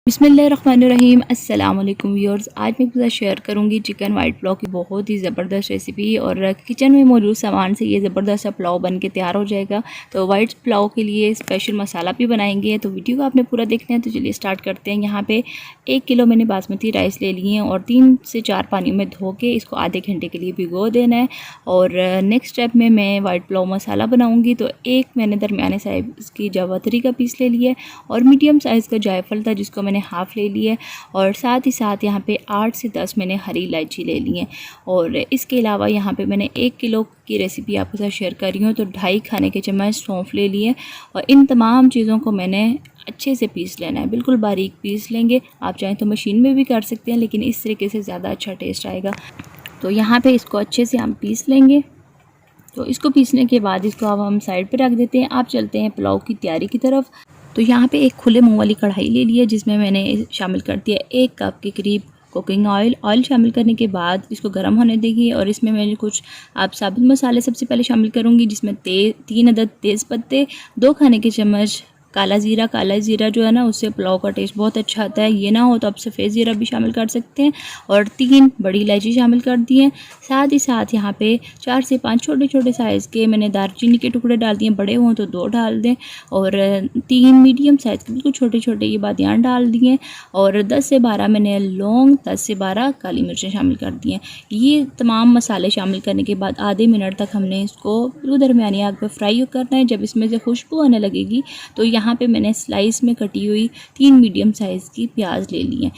बिस्मिल्लाहिर्रहमानिर्रहीम। अस्सलाम वालेकुम व्यूअर्स। आज मैं आपके साथ शेयर करूंगी चिकन वाइट पुलाव की बहुत ही ज़बरदस्त रेसिपी, और किचन में मौजूद सामान से ये ज़बरदस्त सा पुलाव बन के तैयार हो जाएगा। तो वाइट पुलाव के लिए स्पेशल मसाला भी बनाएंगे, तो वीडियो को आपने पूरा देखना है। तो चलिए स्टार्ट करते हैं। यहाँ पे 1 किलो मैंने बासमती राइस ले लिए हैं और 3 से 4 पानियों में धो के इसको आधे घंटे के लिए भिगो देना है। और नेक्स्ट स्टेप में मैं वाइट पुलाव मसाला बनाऊँगी। तो एक मैंने दरमियाने साइज़ की जावित्री का पीस ले लिया और मीडियम साइज़ का जायफल था जिसको मैंने हाफ़ ले लिया, और साथ ही साथ यहाँ पे 8 से 10 मैंने हरी इलायची ले ली है। और इसके अलावा यहाँ पे मैंने 1 किलो की रेसिपी आपके साथ शेयर कर रही हूँ, तो 2.5 खाने के चम्मच सौंफ ले लिए। और इन तमाम चीज़ों को मैंने अच्छे से पीस लेना है, बिल्कुल बारीक पीस लेंगे। आप चाहें तो मशीन में भी कर सकते हैं, लेकिन इस तरीके से ज़्यादा अच्छा टेस्ट आएगा। तो यहाँ पर इसको अच्छे से हम पीस लेंगे। तो इसको पीसने के बाद इसको अब हम साइड पर रख देते हैं। आप चलते हैं पुलाव की तैयारी की तरफ। तो यहाँ पे एक खुले मुंह वाली कढ़ाई ले ली है, जिसमें मैंने शामिल कर दिया 1 कप के करीब कुकिंग ऑयल। ऑयल शामिल करने के बाद इसको गर्म होने देंगे, और इसमें मैंने कुछ आप साबुत मसाले सबसे पहले शामिल करूँगी, जिसमें 3 अदद तेज़ पत्ते, 2 खाने के चम्मच काला ज़ीरा जो है ना, उससे पुलाव का टेस्ट बहुत अच्छा आता है। ये ना हो तो आप सफ़ेद ज़ीरा भी शामिल कर सकते हैं। और 3 बड़ी इलायची शामिल कर दी हैं। साथ ही साथ यहाँ पे 4 से 5 छोटे छोटे साइज़ के मैंने दालचीनी के टुकड़े डाल दिए, बड़े हों तो 2 डाल दें। और 3 मीडियम साइज़ के बिल्कुल छोटे छोटे ये बादियान डाल दिए। और 10 से 12 मैंने लौंग, 10 से 12 काली मिर्चें शामिल कर दी हैं। ये तमाम मसाले शामिल करने के बाद आधे मिनट तक हमने इसको बिल्कुल दरमियानी आग पर फ्राई करना है। जब इसमें से खुशबू आने लगेगी तो यहाँ पे मैंने स्लाइस में कटी हुई 3 मीडियम साइज़ की प्याज ले ली है।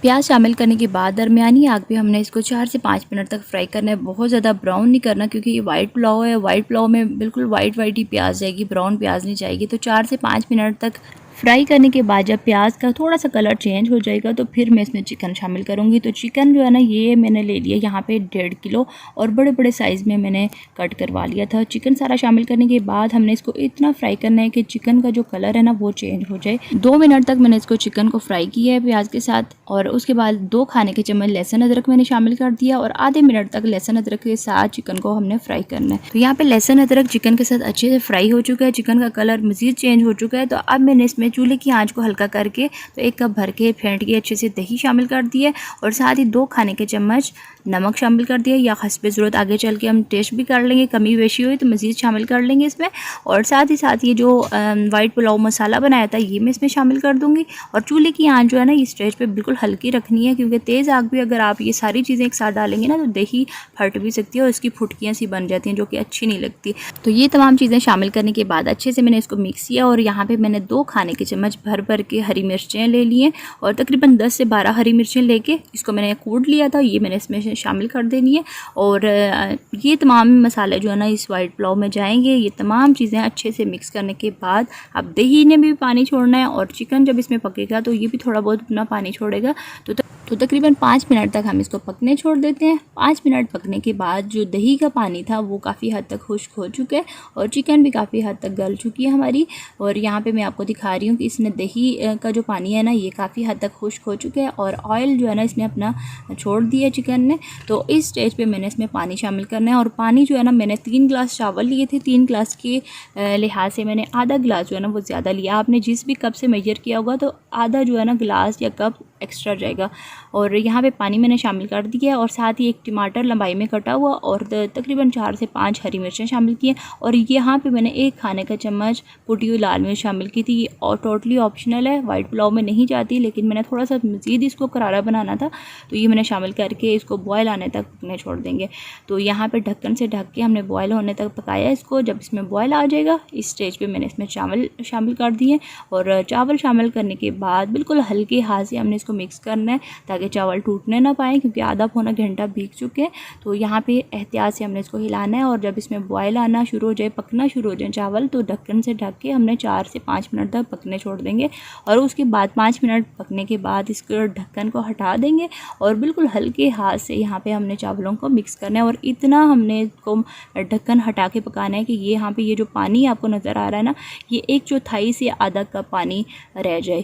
प्याज शामिल करने के बाद दरमियानी आग पे हमने इसको 4 से 5 मिनट तक फ्राई करना है। बहुत ज़्यादा ब्राउन नहीं करना, क्योंकि ये वाइट पुलाव है। वाइट पुलाव में बिल्कुल वाइट ही प्याज जाएगी, ब्राउन प्याज नहीं जाएगी। तो 4 से 5 मिनट तक फ्राई करने के बाद जब प्याज का थोड़ा सा कलर चेंज हो जाएगा तो फिर मैं इसमें चिकन शामिल करूँगी। तो चिकन जो है ना, ये मैंने ले लिया यहाँ पे 1.5 किलो, और बड़े बड़े साइज़ में मैंने कट करवा लिया था। चिकन सारा शामिल करने के बाद हमने इसको इतना फ्राई करना है कि चिकन का जो कलर है ना वो चेंज हो जाए। 2 मिनट तक मैंने इसको चिकन को फ्राई किया है प्याज के साथ। और उसके बाद 2 खाने के चम्मच लहसुन अदरक मैंने शामिल कर दिया, और आधे मिनट तक लहसुन अदरक के साथ चिकन को हमने फ्राई करना है। तो यहाँ पे लहसुन अदरक चिकन के साथ अच्छे से फ्राई हो चुका है, चिकन का कलर मज़ीद चेंज हो चुका है। तो अब मैंने इसमें चूल्हे की आंच को हल्का करके तो 1 कप भर के फेंट के अच्छे से दही शामिल कर दिया, और साथ ही 2 खाने के चम्मच नमक शामिल कर दिया, या हस्बे ज़रूरत आगे चल के हम टेस्ट भी कर लेंगे, कमी बेशी हुई तो मज़ीद शामिल कर लेंगे इसमें। और साथ ही साथ ये जो वाइट पुलाव मसाला बनाया था ये मैं इसमें शामिल कर दूंगी। और चूल्हे की आंच जो है ना, इस स्टेज पे बिल्कुल हल्की रखनी है, क्योंकि तेज़ आग भी अगर आप ये सारी चीज़ें एक साथ डालेंगे ना तो दही फट भी सकती है और इसकी फुटकियाँ सी बन जाती हैं, जो कि अच्छी नहीं लगती। तो ये तमाम चीज़ें शामिल करने के बाद अच्छे से मैंने इसको मिक्स किया, और यहाँ पर मैंने 2 खाने के चम्मच भर के हरी मिर्चें ले ली हैं, और तकरीबन 10 से 12 हरी मिर्चें लेके इसको मैंने कूट लिया था, ये मैंने इसमें शामिल कर देनी है। और ये तमाम मसाले जो है ना इस वाइट पुलाव में जाएंगे। ये तमाम चीज़ें अच्छे से मिक्स करने के बाद अब दही ने भी पानी छोड़ना है, और चिकन जब इसमें पकेगा तो ये भी थोड़ा बहुत अपना पानी छोड़ेगा। तो तकरीबन 5 मिनट तक हम इसको पकने छोड़ देते हैं। 5 मिनट पकने के बाद जो दही का पानी था वो काफ़ी हद तक खुश्क हो चुका है, और चिकन भी काफ़ी हद तक गल चुकी है हमारी। और यहाँ पे मैं आपको दिखा रही हूँ कि इसने दही का जो पानी है ना ये काफ़ी हद तक खुश्क हो चुका है, और ऑयल जो है ना इसने अपना छोड़ दिया चिकन ने। तो इस स्टेज पे मैंने इसमें पानी शामिल करना है, और पानी जो है ना, मैंने 3 गिलास चावल लिए थे, 3 गिलास के लिहाज से मैंने आधा गिलास जो है ना वो ज़्यादा लिया। आपने जिस भी कप से मेजर किया होगा तो आधा जो है ना गिलास या कप एक्स्ट्रा जाएगा। और यहाँ पे पानी मैंने शामिल कर दिया है, और साथ ही 1 टमाटर लंबाई में कटा हुआ, और तकरीबन 4 से 5 हरी मिर्चें शामिल की हैं। और यहाँ पे मैंने 1 खाने का चम्मच कुटी हुई लाल मिर्च शामिल की थी। और टोटली ऑप्शनल है, वाइट पुलाव में नहीं जाती, लेकिन मैंने थोड़ा सा मज़ीद इसको करारा बनाना था, तो ये मैंने शामिल करके इसको बॉयल आने तक पकने छोड़ देंगे। तो यहाँ पे ढक्कन से ढक के हमने बॉयल होने तक पकाया इसको। जब इसमें बॉयल आ जाएगा इस स्टेज पे मैंने इसमें चावल शामिल कर दिए, और चावल शामिल करने के बाद बिल्कुल हल्के हाथ से हमने इसको मिक्स करना है, ताकि चावल टूटने ना पाए, क्योंकि आधा पौना घंटा भीग चुके हैं। तो यहाँ पे एहतियात से हमने इसको हिलाना है, और जब इसमें बॉयल आना शुरू हो जाए, पकना शुरू हो जाए चावल, तो ढक्कन से ढक के हमने 4 से 5 मिनट तक पकने छोड़ देंगे। और उसके बाद 5 मिनट पकने के बाद इसको ढक्कन को हटा देंगे, और बिल्कुल हल्के हाथ से यहाँ पे हमने चावलों को मिक्स करना है। और इतना हमने इसको ढक्कन हटा के पकाना है कि ये यहाँ पे ये जो पानी आपको नज़र आ रहा है ना, ये 1/4 से आधा कप पानी रह जाए।